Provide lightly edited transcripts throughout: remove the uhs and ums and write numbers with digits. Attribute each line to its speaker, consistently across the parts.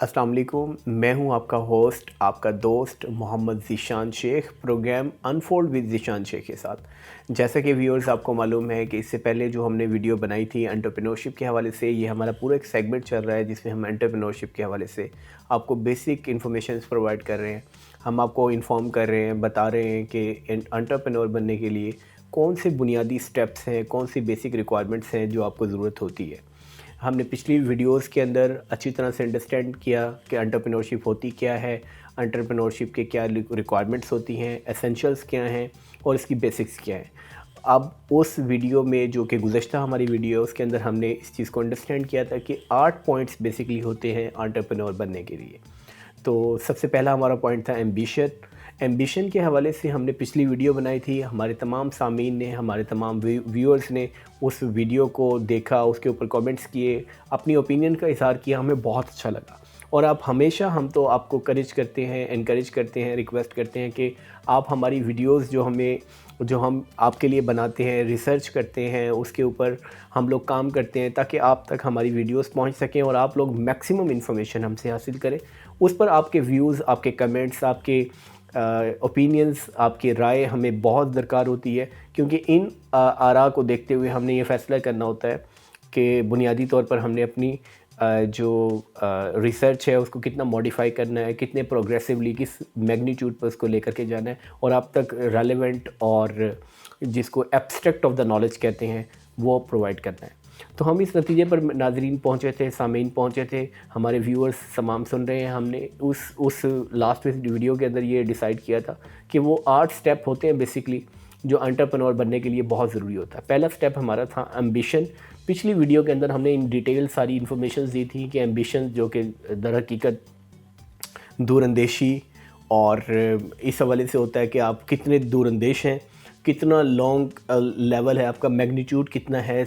Speaker 1: अस्सलाम वालेकुम। मैं हूं आपका होस्ट, आपका दोस्त Mohammed Zeeshan Shaikh, programme unfold with Zeeshan Shaikh के साथ। जैसा कि व्यूअर्स आपको मालूम है कि इससे पहले जो हमने वीडियो बनाई थी एंटरप्रेन्योरशिप के हवाले से, ये हमारा पूरा एक सेगमेंट चल रहा है जिसमें हम एंटरप्रेन्योरशिप के हवाले से आपको बेसिक इन्फॉर्मेशन प्रोवाइड कर रहे हैं। हम आपको इन्फॉर्म कर रहे हैं, बता रहे हैं कि एंटरप्रेन्योर बनने के लिए कौन से बुनियादी स्टेप्स हैं, कौन सी बेसिक रिक्वायरमेंट्स हैं जो आपको ज़रूरत होती है। हमने पिछली वीडियोस के अंदर अच्छी तरह से अंडरस्टैंड किया कि एंटरप्रेन्योरशिप होती क्या है, एंटरप्रेन्योरशिप के क्या रिक्वायरमेंट्स होती हैं, एसेंशियल्स क्या हैं और इसकी बेसिक्स क्या हैं। अब उस वीडियो में जो कि गुज़श्ता हमारी वीडियो उसके अंदर हमने इस चीज़ को अंडरस्टैंड किया था कि 8 पॉइंट्स बेसिकली होते हैं एंटरप्रेन्योर बनने के लिए। तो सबसे पहला हमारा पॉइंट था एम्बिशन के हवाले से हमने पिछली वीडियो बनाई थी। हमारे तमाम सामीन ने, हमारे तमाम व्यूअर्स ने उस वीडियो को देखा, उसके ऊपर कमेंट्स किए, अपनी ओपिनियन का इज़हार किया, हमें बहुत अच्छा लगा। और आप हमेशा, हम तो आपको इनकरेज करते हैं, रिक्वेस्ट करते हैं कि आप हमारी वीडियोस जो हम आपके लिए बनाते हैं, रिसर्च करते हैं, उसके ऊपर हम लोग काम करते हैं ताकि आप तक हमारी वीडियोस पहुंच सकें और आप लोग मैक्सिमम इन्फॉर्मेशन हमसे हासिल करें। उस पर आपके व्यूज़, आपके कमेंट्स, आपके ओपिनियंस, आपकी राय हमें बहुत दरकार होती है, क्योंकि इन आरा को देखते हुए हमने ये फ़ैसला करना होता है कि बुनियादी तौर पर हमने अपनी जो रिसर्च है उसको कितना मॉडिफाई करना है, कितने प्रोग्रेसिवली, किस मैग्नीट्यूड पर उसको लेकर के जाना है और आप तक रेलेवेंट और जिसको एब्स्ट्रैक्ट ऑफ द नॉलेज कहते हैं वो प्रोवाइड करना है। तो हम इस नतीजे पर नाज़रीन पहुँचे थे, सामीन पहुँचे थे, हमारे व्यूअर्स तमाम सुन रहे हैं। हमने उस लास्ट वीडियो के अंदर ये डिसाइड किया था कि वो 8 स्टेप होते हैं बेसिकली जो एंटरप्रेन्योर बनने के लिए बहुत ज़रूरी होता है। पहला स्टेप हमारा था एम्बिशन। पिछली वीडियो के अंदर हमने इन डिटेल सारी इन्फॉर्मेशन दी थी कि एम्बिशन जो कि दर हकीकत दूरअंदेशी और इस हवाले से होता है कि आप कितने दूरअंदेश हैं, कितना लॉन्ग लेवल है आपका, मैग्नीट्यूड कितना है,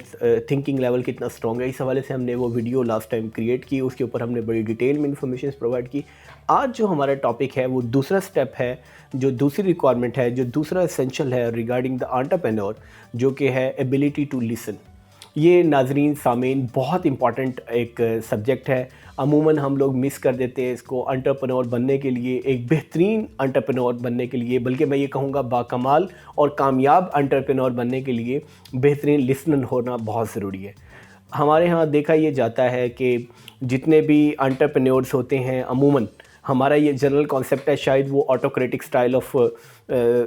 Speaker 1: थिंकिंग लेवल कितना स्ट्रॉन्ग है। इस हवाले से हमने वो वीडियो लास्ट टाइम क्रिएट की, उसके ऊपर हमने बड़ी डिटेल में इन्फॉर्मेशन प्रोवाइड की। आज जो हमारा टॉपिक है वो दूसरा स्टेप है, जो दूसरी रिक्वायरमेंट है, जो दूसरा एसेंशियल है रिगार्डिंग द एंटरप्रेन्योर, जो कि है एबिलिटी टू लिसन। ये नाजरीन सामीन बहुत इंपॉर्टेंट एक सब्जेक्ट है। अमूमन हम लोग मिस कर देते हैं इसको। एंटरप्रेन्योर बनने के लिए, एक बेहतरीन एंटरप्रेन्योर बनने के लिए, बल्कि मैं ये कहूँगा बाकमाल और कामयाब एंटरप्रेन्योर बनने के लिए बेहतरीन लिसनर होना बहुत ज़रूरी है। हमारे यहाँ देखा ये जाता है कि जितने भी एंटरप्रेन्योर्स होते हैं, अमूमन हमारा ये जनरल कॉन्सेप्ट है, शायद वो autocratic style of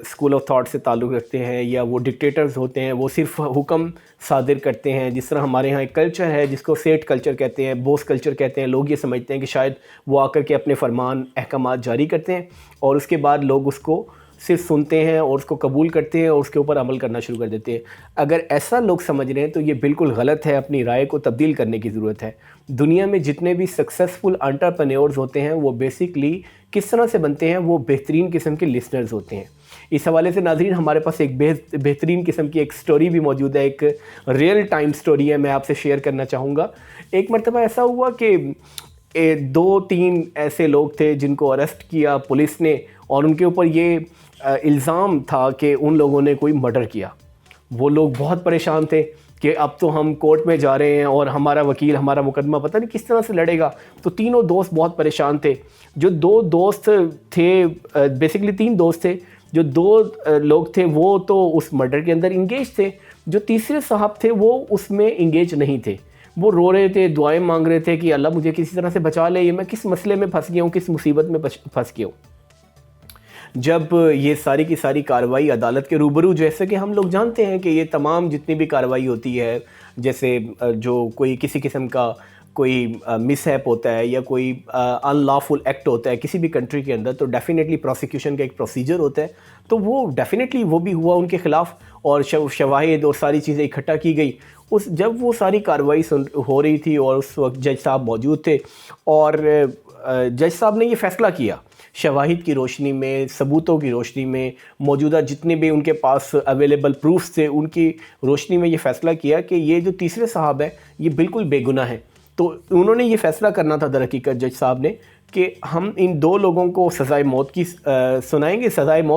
Speaker 1: school of thought से ताल्लुक़ रखते हैं, या वो डिक्टेटर्स होते हैं, वो सिर्फ हुक्म सादिर करते हैं। जिस तरह हमारे यहाँ एक कल्चर है जिसको सेठ कल्चर कहते हैं, बॉस कल्चर कहते हैं। लोग ये समझते हैं कि शायद वो आकर के अपने फरमान अहकामात जारी करते हैं और उसके बाद लोग उसको सिर्फ सुनते हैं और उसको कबूल करते हैं और उसके ऊपर अमल करना शुरू कर देते हैं। अगर ऐसा लोग समझ रहे हैं तो ये बिल्कुल गलत है। अपनी राय को तब्दील करने की ज़रूरत है। दुनिया में जितने भी सक्सेसफुल एंटरप्रेन्योर्स होते हैं वो बेसिकली किस तरह से बनते हैं, वो बेहतरीन किस्म के लिसनर्स होते हैं। इस हवाले से नाज़रीन हमारे पास एक बेहतरीन किस्म की एक स्टोरी भी मौजूद है, एक रियल टाइम स्टोरी है, मैं आपसे शेयर करना चाहूँगा। एक मरतबा ऐसा हुआ कि 2-3 ऐसे लोग थे जिनको अरेस्ट किया पुलिस ने, और उनके ऊपर ये इल्ज़ाम था कि उन लोगों ने कोई मर्डर किया। वो लोग बहुत परेशान थे कि अब तो हम कोर्ट में जा रहे हैं और हमारा वकील हमारा मुकदमा पता नहीं किस तरह से लड़ेगा। तो तीनों दोस्त बहुत परेशान थे। जो 2 दोस्त थे, बेसिकली 3 दोस्त थे, जो 2 लोग थे वो तो उस मर्डर के अंदर इंगेज थे। जो तीसरे साहब थे वो उसमें इंगेज नहीं थे। वो रो रहे थे, दुआएं मांग रहे थे कि अल्लाह मुझे किसी तरह से बचा ले, ये मैं किस मसले में फंस गया हूँ, किस मुसीबत में फंस गया हूँ। जब ये सारी की सारी कार्रवाई अदालत के रूबरू, जैसे कि हम लोग जानते हैं कि ये तमाम जितनी भी कार्रवाई होती है, जैसे जो कोई किसी किस्म का कोई मिसहैप होता है या कोई अनलॉफुल एक्ट होता है किसी भी कंट्री के अंदर, तो डेफ़िनेटली प्रोसिक्यूशन का एक प्रोसीजर होता है। तो वो डेफ़िनेटली वो भी हुआ उनके ख़िलाफ़, और शवाहिद और सारी चीज़ें इकट्ठा की गई। जब वो सारी कार्रवाई हो रही थी और उस वक्त जज साहब मौजूद थे, और जज साहब ने ये फ़ैसला किया शवाहिद की रोशनी में, सबूतों की रोशनी में, मौजूदा जितने भी उनके पास अवेलेबल प्रूफ्स थे उनकी रोशनी में ये फ़ैसला किया कि ये जो तीसरे साहब हैं ये बिल्कुल बेगुनाह हैं। तो उन्होंने ये फ़ैसला करना था दर हकीकत जज साहब ने कि हम इन 2 लोगों को सज़ाए मौत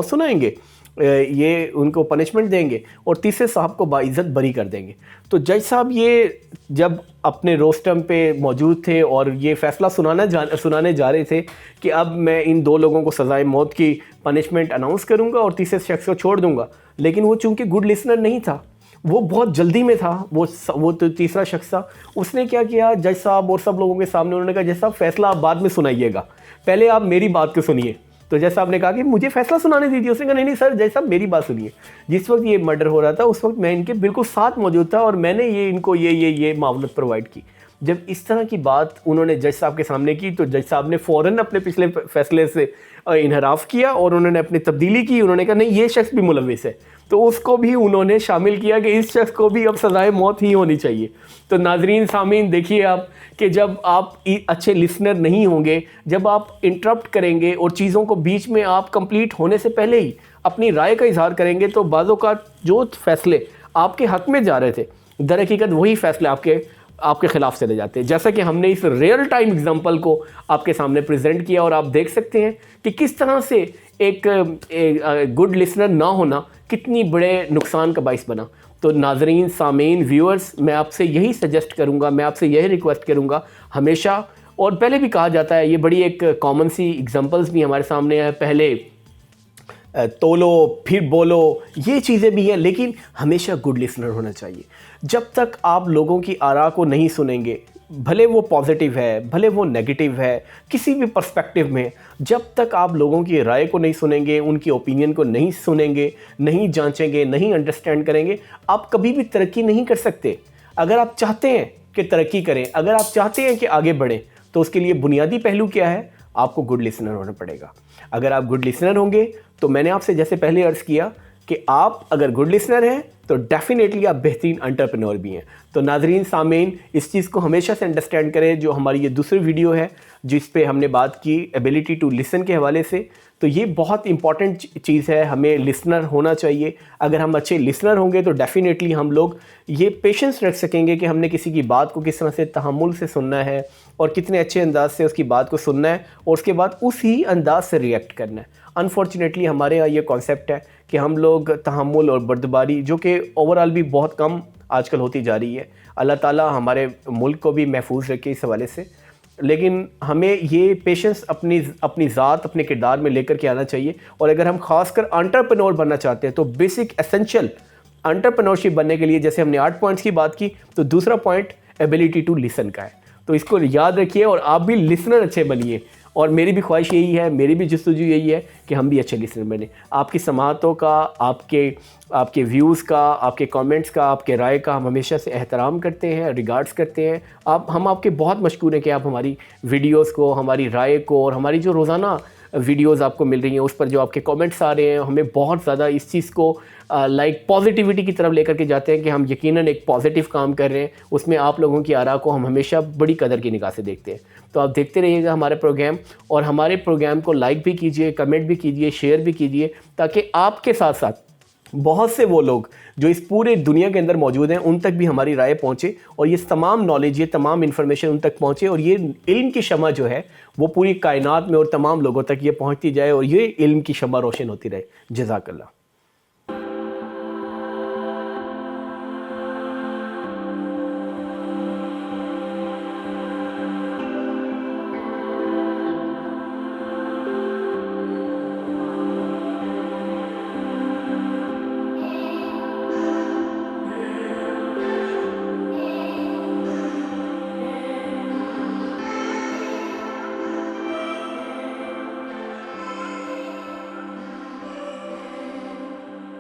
Speaker 1: सुनाएंगे, یہ ان کو پنشمنٹ دیں گے اور تیسرے صاحب کو باعزت بری کر دیں گے. تو جج صاحب یہ جب اپنے روسٹم پہ موجود تھے اور یہ فیصلہ سنانے جا رہے تھے کہ اب میں ان 2 لوگوں کو سزائے موت کی پنشمنٹ اناؤنس کروں گا اور تیسرے شخص کو چھوڑ دوں گا, لیکن وہ چونکہ گڈ لسنر نہیں تھا, وہ بہت جلدی میں تھا, وہ تو تیسرا شخص تھا. اس نے کیا کیا, جج صاحب اور سب لوگوں کے سامنے انہوں نے کہا جج صاحب فیصلہ آپ بعد میں سنائیے گا, پہلے آپ میری بات کو سنیے. تو جج صاحب نے کہا کہ مجھے فیصلہ سنانے دیجیے. اس نے کہا نہیں سر, جج صاحب میری بات سنیے. جس وقت یہ مرڈر ہو رہا تھا اس وقت میں ان کے بالکل ساتھ موجود تھا اور میں نے ان کو یہ معاونت پرووائڈ کی. جب اس طرح کی بات انہوں نے جج صاحب کے سامنے کی تو جج صاحب نے فوراً اپنے پچھلے فیصلے سے انحراف کیا اور انہوں نے اپنی تبدیلی کی. انہوں نے کہا نہیں یہ شخص بھی ملوث ہے, تو اس کو بھی انہوں نے شامل کیا کہ اس شخص کو بھی اب سزائے موت ہی ہونی چاہیے. تو ناظرین سامعین دیکھیے آپ کہ جب آپ اچھے لسنر نہیں ہوں گے, جب آپ انٹرپٹ کریں گے اور چیزوں کو بیچ میں آپ کمپلیٹ ہونے سے پہلے ہی اپنی رائے کا اظہار کریں گے, تو بعض اوقات جو فیصلے آپ کے حق میں جا رہے تھے در حقیقت وہی فیصلے آپ کے خلاف چلے جاتے ہیں. جیسا کہ ہم نے اس ریئل ٹائم اگزامپل کو آپ کے سامنے پریزنٹ کیا اور آپ دیکھ سکتے ہیں کہ کس طرح سے ایک گڈ لسنر نہ ہونا کتنی بڑے نقصان کا باعث بنا. تو ناظرین سامعین ویورز, میں آپ سے یہی سجیسٹ کروں گا, میں آپ سے یہی ریکویسٹ کروں گا ہمیشہ, اور پہلے بھی کہا جاتا ہے, یہ بڑی ایک کامن سی اگزامپلس بھی ہمارے سامنے ہیں, پہلے تولو پھر بولو, یہ چیزیں بھی ہیں, لیکن ہمیشہ گڈ لسنر ہونا چاہیے. جب تک آپ لوگوں کی آراء کو نہیں سنیں گے, بھلے وہ پازیٹیو ہے بھلے وہ نیگیٹیو ہے, کسی بھی پرسپیکٹیو میں, جب تک آپ لوگوں کی رائے کو نہیں سنیں گے, ان کی اوپینین کو نہیں سنیں گے, نہیں جانچیں گے, نہیں انڈرسٹینڈ کریں گے, آپ کبھی بھی ترقی نہیں کر سکتے. اگر آپ چاہتے ہیں کہ ترقی کریں, اگر آپ چاہتے ہیں کہ آگے بڑھیں, تو اس کے لیے بنیادی پہلو کیا ہے, آپ کو گڈ لسنر ہونا پڑے گا. اگر آپ گڈ لسنر ہوں گے تو میں نے آپ سے جیسے پہلے عرض کیا کہ آپ اگر گڈ لسنر ہیں تو ڈیفینیٹلی آپ بہترین انٹرپرینور بھی ہیں. تو ناظرین سامعین اس چیز کو ہمیشہ سے انڈرسٹینڈ کریں. جو ہماری یہ دوسری ویڈیو ہے جس پہ ہم نے بات کی ایبیلٹی ٹو لسن کے حوالے سے, تو یہ بہت امپورٹنٹ چیز ہے, ہمیں لسنر ہونا چاہیے. اگر ہم اچھے لسنر ہوں گے تو ڈیفینیٹلی ہم لوگ یہ پیشنس رکھ سکیں گے کہ ہم نے کسی کی بات کو کس طرح سے تحمل سے سننا ہے اور کتنے اچھے انداز سے اس کی بات کو سننا ہے اور اس کے بعد اسی انداز سے ریئیکٹ کرنا ہے. انفارچونیٹلی ہمارے یہاں یہ کانسیپٹ ہے کہ ہم لوگ تحمل اور بردباری, جو کہ اوورآل بھی بہت کم آج کل ہوتی جا رہی ہے, اللہ تعالیٰ ہمارے ملک کو بھی محفوظ رکھے اس حوالے سے, لیکن ہمیں یہ پیشنس اپنی ذات اپنے کردار میں لے کر کے آنا چاہیے. اور اگر ہم خاص کر انٹرپرینور بننا چاہتے ہیں تو بیسک ایسنشل انٹرپرینورشپ بننے کے لیے, جیسے ہم نے 8 پوائنٹس کی بات کی, تو دوسرا پوائنٹ ایبیلٹی ٹو لسن کا ہے. تو اس کو یاد رکھیے اور آپ بھی لسنر اچھے بنیے. اور میری بھی خواہش یہی ہے, میری بھی جستجو یہی ہے کہ ہم بھی اچھے لسنر بنیں. آپ کی سماعتوں کا, آپ کے ویوز کا, آپ کے کامنٹس کا, آپ کے رائے کا ہم ہمیشہ سے احترام کرتے ہیں, ریگارڈز کرتے ہیں. ہم آپ کے بہت مشکور ہیں کہ آپ ہماری ویڈیوز کو, ہماری رائے کو اور ہماری جو روزانہ ویڈیوز آپ کو مل رہی ہیں اس پر جو آپ کے کامنٹس آ رہے ہیں, ہمیں بہت زیادہ اس چیز کو پازیٹیوٹی کی طرف لے کر کے جاتے ہیں کہ ہم یقیناً ایک پازیٹیو کام کر رہے ہیں. اس میں آپ لوگوں کی آراء کو ہم ہمیشہ بڑی قدر کی نگاہ سے دیکھتے ہیں. تو آپ دیکھتے رہیے گا ہمارے پروگرام, اور ہمارے پروگرام کو لائک بھی کیجئے, کمنٹ بھی کیجئے, شیئر بھی کیجئے, تاکہ آپ کے ساتھ ساتھ بہت سے وہ لوگ جو اس پورے دنیا کے اندر موجود ہیں ان تک بھی ہماری رائے پہنچے اور یہ تمام نالج, یہ تمام انفارمیشن ان تک پہنچے, اور یہ علم کی شمع جو ہے وہ پوری کائنات میں اور تمام لوگوں تک یہ پہنچتی جائے اور یہ علم کی شمع روشن ہوتی رہے. جزاک اللہ.